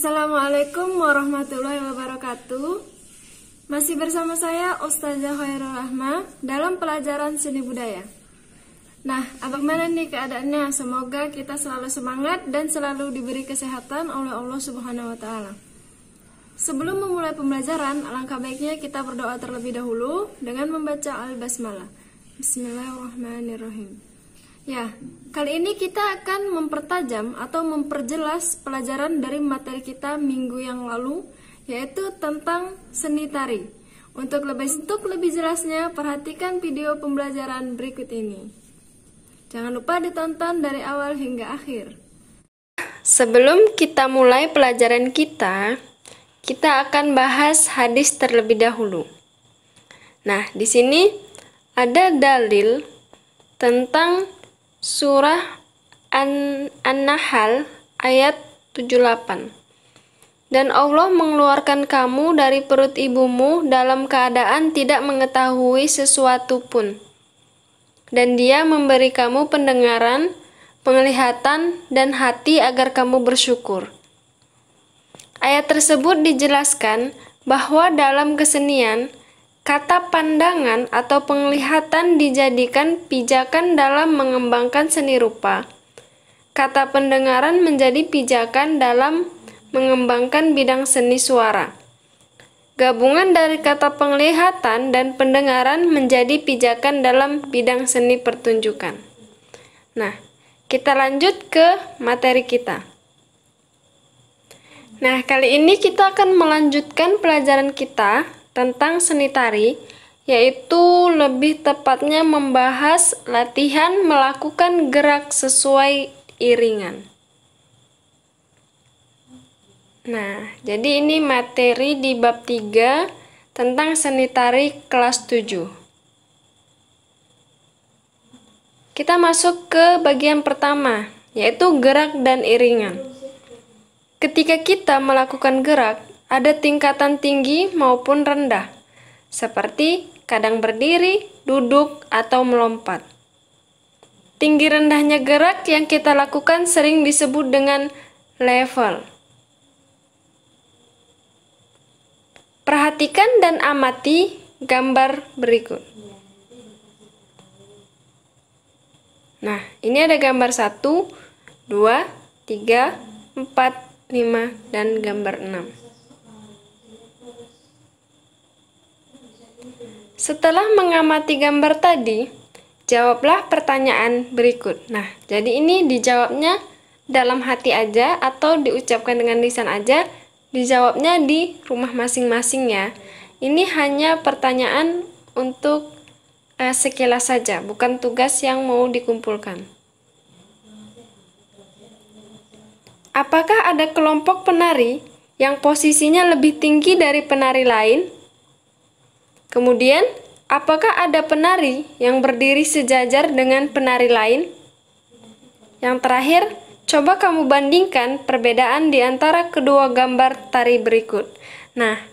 Assalamualaikum warahmatullahi wabarakatuh. Masih bersama saya Ustazah Khairul Rahma dalam pelajaran seni budaya. Nah, bagaimana nih keadaannya? Semoga kita selalu semangat dan selalu diberi kesehatan oleh Allah Subhanahu wa taala. Sebelum memulai pembelajaran, alangkah baiknya kita berdoa terlebih dahulu dengan membaca Al-Basmalah. Bismillahirrahmanirrahim. Ya, kali ini kita akan mempertajam atau memperjelas pelajaran dari materi kita minggu yang lalu, yaitu tentang seni tari. Untuk lebih jelasnya, perhatikan video pembelajaran berikut ini. Jangan lupa ditonton dari awal hingga akhir. Sebelum kita mulai pelajaran kita akan bahas hadis terlebih dahulu. Nah, di sini ada dalil tentang Surah An-Nahl ayat 78. Dan Allah mengeluarkan kamu dari perut ibumu dalam keadaan tidak mengetahui sesuatu pun. Dan Dia memberi kamu pendengaran, penglihatan, dan hati agar kamu bersyukur. Ayat tersebut dijelaskan bahwa dalam kesenian, kata pandangan atau penglihatan dijadikan pijakan dalam mengembangkan seni rupa. Kata pendengaran menjadi pijakan dalam mengembangkan bidang seni suara. Gabungan dari kata penglihatan dan pendengaran menjadi pijakan dalam bidang seni pertunjukan. Nah, kita lanjut ke materi kita. Nah, kali ini kita akan melanjutkan pelajaran kita tentang seni tari, yaitu lebih tepatnya membahas latihan melakukan gerak sesuai iringan. Nah, jadi ini materi di bab 3 tentang seni tari kelas 7. Kita masuk ke bagian pertama, yaitu gerak dan iringan. Ketika kita melakukan gerak, ada tingkatan tinggi maupun rendah, seperti kadang berdiri, duduk, atau melompat. Tinggi rendahnya gerak yang kita lakukan sering disebut dengan level. Perhatikan dan amati gambar berikut. Nah, ini ada gambar 1, 2, 3, 4, 5, dan gambar 6. Setelah mengamati gambar tadi, jawablah pertanyaan berikut. Nah, jadi ini dijawabnya dalam hati aja atau diucapkan dengan lisan aja, dijawabnya di rumah masing-masing ya. Ini hanya pertanyaan untuk sekilas saja, bukan tugas yang mau dikumpulkan. Apakah ada kelompok penari yang posisinya lebih tinggi dari penari lain? Kemudian, apakah ada penari yang berdiri sejajar dengan penari lain? Yang terakhir, coba kamu bandingkan perbedaan di antara kedua gambar tari berikut. Nah,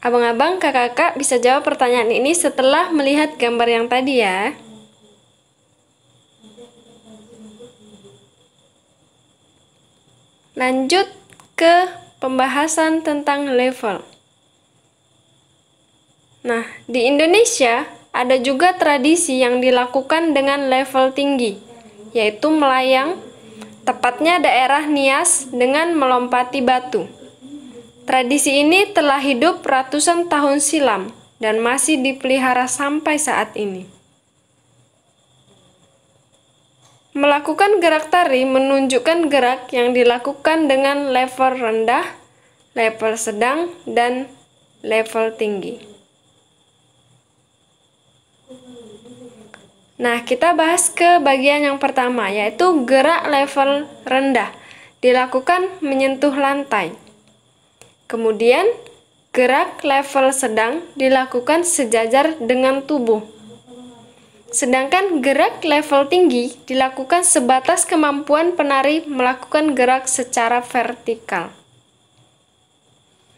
abang-abang, kakak-kakak bisa jawab pertanyaan ini setelah melihat gambar yang tadi ya. Lanjut ke pembahasan tentang level. Nah, di Indonesia ada juga tradisi yang dilakukan dengan level tinggi, yaitu melayang, tepatnya daerah Nias dengan melompati batu. Tradisi ini telah hidup ratusan tahun silam dan masih dipelihara sampai saat ini. Melakukan gerak tari menunjukkan gerak yang dilakukan dengan level rendah, level sedang, dan level tinggi. Nah, kita bahas ke bagian yang pertama, yaitu gerak level rendah, dilakukan menyentuh lantai. Kemudian, gerak level sedang dilakukan sejajar dengan tubuh. Sedangkan gerak level tinggi dilakukan sebatas kemampuan penari melakukan gerak secara vertikal.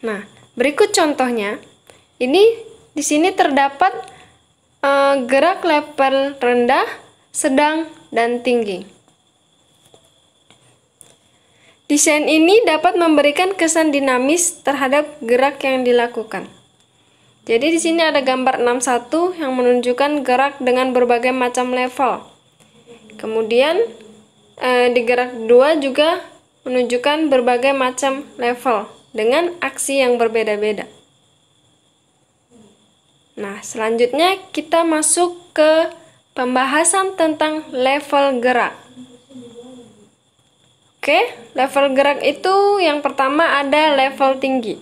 Nah, berikut contohnya. Ini di sini terdapat gerak level rendah, sedang, dan tinggi. Desain ini dapat memberikan kesan dinamis terhadap gerak yang dilakukan. Jadi di sini ada gambar 61 yang menunjukkan gerak dengan berbagai macam level. Kemudian di gerak 2 juga menunjukkan berbagai macam level dengan aksi yang berbeda-beda. Nah, selanjutnya kita masuk ke pembahasan tentang level gerak. Oke, level gerak itu yang pertama ada level tinggi.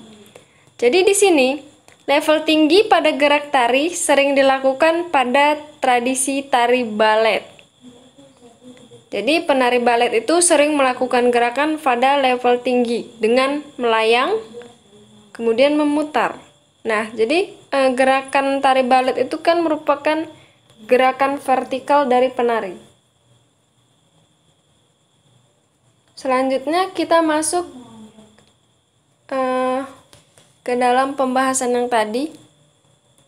Jadi di sini, level tinggi pada gerak tari sering dilakukan pada tradisi tari balet. Jadi penari balet itu sering melakukan gerakan pada level tinggi dengan melayang, kemudian memutar. Nah, jadi gerakan tari balet itu kan merupakan gerakan vertikal dari penari. Selanjutnya kita masuk ke dalam pembahasan yang tadi,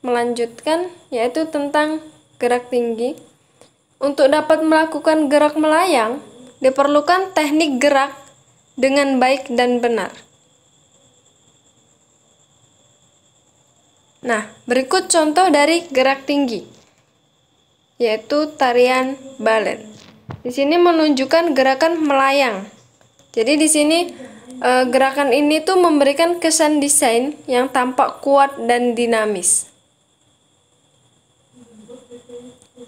melanjutkan yaitu tentang gerak tinggi. Untuk dapat melakukan gerak melayang, diperlukan teknik gerak dengan baik dan benar. Nah, berikut contoh dari gerak tinggi, yaitu tarian balet. Di sini menunjukkan gerakan melayang. Jadi di sini gerakan ini tuh memberikan kesan desain yang tampak kuat dan dinamis.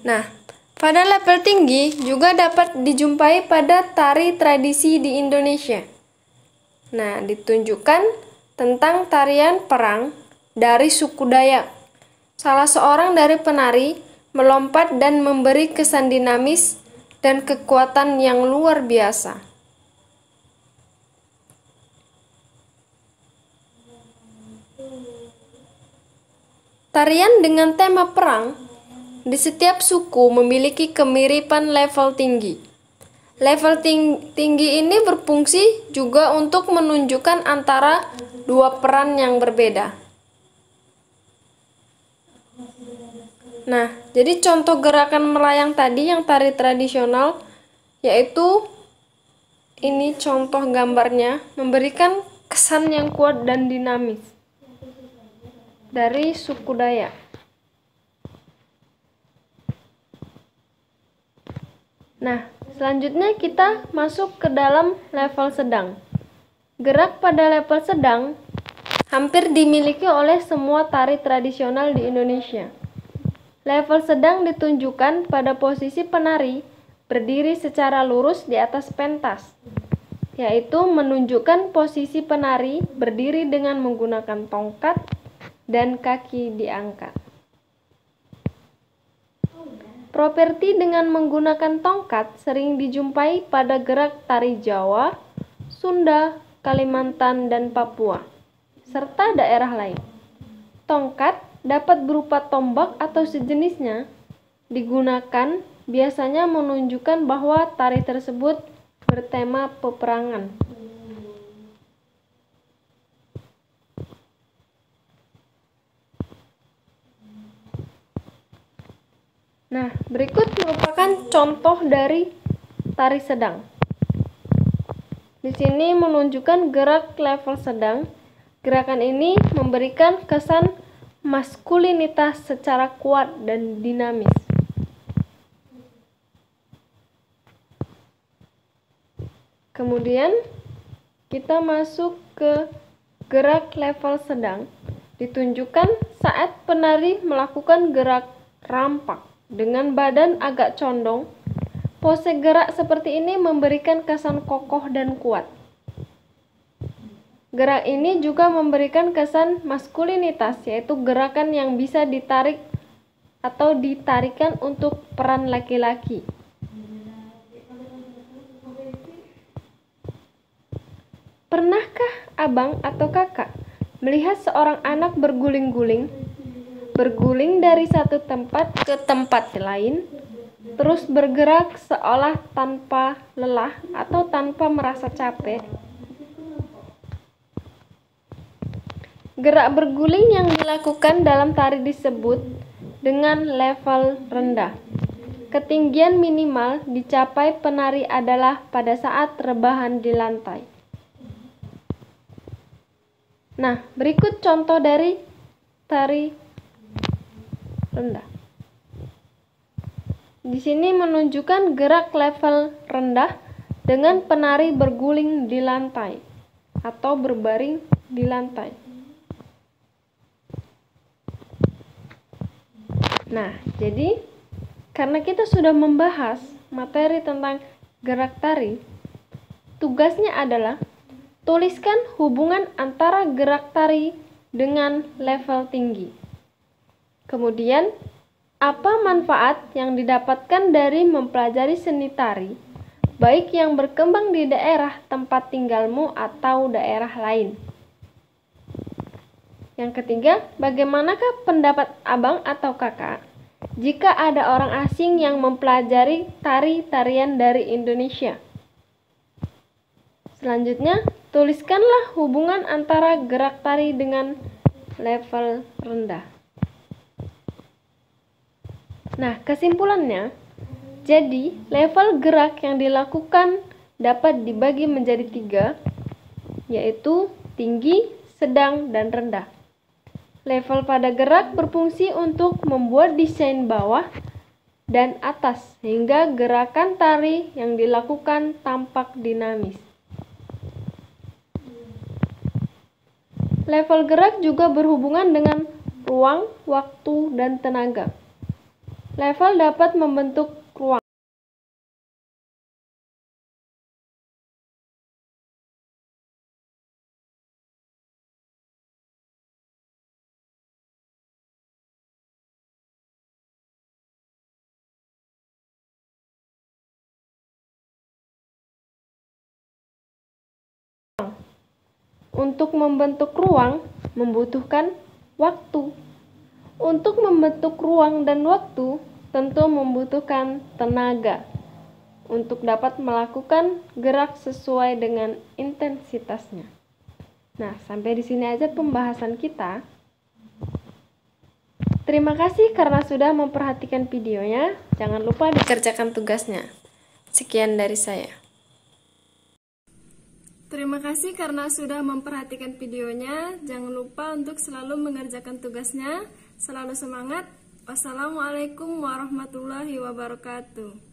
Nah, pada level tinggi juga dapat dijumpai pada tari tradisi di Indonesia. Nah, ditunjukkan tentang tarian perang dari suku Dayak. Salah seorang dari penari melompat dan memberi kesan dinamis dan kekuatan yang luar biasa. Tarian dengan tema perang di setiap suku memiliki kemiripan level tinggi. Level tinggi ini berfungsi juga untuk menunjukkan antara dua peran yang berbeda. Nah, jadi contoh gerakan melayang tadi yang tari tradisional, yaitu ini contoh gambarnya, memberikan kesan yang kuat dan dinamis dari suku Dayak. Nah, selanjutnya kita masuk ke dalam level sedang. Gerak pada level sedang hampir dimiliki oleh semua tari tradisional di Indonesia. Level sedang ditunjukkan pada posisi penari berdiri secara lurus di atas pentas, yaitu menunjukkan posisi penari berdiri dengan menggunakan tongkat dan kaki diangkat. Properti dengan menggunakan tongkat sering dijumpai pada gerak tari Jawa, Sunda, Kalimantan, dan Papua, serta daerah lain. Tongkat dapat berupa tombak atau sejenisnya, digunakan biasanya menunjukkan bahwa tari tersebut bertema peperangan. Nah, berikut merupakan contoh dari tari sedang. Di sini menunjukkan gerak level sedang. Gerakan ini memberikan kesan maskulinitas secara kuat dan dinamis. Kemudian kita masuk ke gerak level sedang. Ditunjukkan saat penari melakukan gerak rampak dengan badan agak condong. Pose gerak seperti ini memberikan kesan kokoh dan kuat. Gerak ini juga memberikan kesan maskulinitas, yaitu gerakan yang bisa ditarik atau ditarikan untuk peran laki-laki. Pernahkah abang atau kakak melihat seorang anak berguling-guling dari satu tempat ke tempat lain, terus bergerak seolah tanpa lelah atau tanpa merasa capek? Gerak berguling yang dilakukan dalam tari disebut dengan level rendah. Ketinggian minimal dicapai penari adalah pada saat rebahan di lantai. Nah, berikut contoh dari tari rendah. Di sini menunjukkan gerak level rendah dengan penari berguling di lantai atau berbaring di lantai. Nah, jadi karena kita sudah membahas materi tentang gerak tari, tugasnya adalah tuliskan hubungan antara gerak tari dengan level tinggi. Kemudian, apa manfaat yang didapatkan dari mempelajari seni tari, baik yang berkembang di daerah tempat tinggalmu atau daerah lain? Yang ketiga, bagaimanakah pendapat abang atau kakak jika ada orang asing yang mempelajari tari-tarian dari Indonesia? Selanjutnya, tuliskanlah hubungan antara gerak tari dengan level rendah. Nah, kesimpulannya, jadi level gerak yang dilakukan dapat dibagi menjadi 3, yaitu tinggi, sedang, dan rendah. Level pada gerak berfungsi untuk membuat desain bawah dan atas, sehingga gerakan tari yang dilakukan tampak dinamis. Level gerak juga berhubungan dengan ruang, waktu, dan tenaga. Level dapat membentuk ruang. Untuk membentuk ruang membutuhkan waktu. Untuk membentuk ruang dan waktu tentu membutuhkan tenaga untuk dapat melakukan gerak sesuai dengan intensitasnya. Nah, sampai di sini aja pembahasan kita. Terima kasih karena sudah memperhatikan videonya. Jangan lupa dikerjakan tugasnya. Sekian dari saya. Terima kasih karena sudah memperhatikan videonya. Jangan lupa untuk selalu mengerjakan tugasnya. Selalu semangat. Wassalamualaikum warahmatullahi wabarakatuh.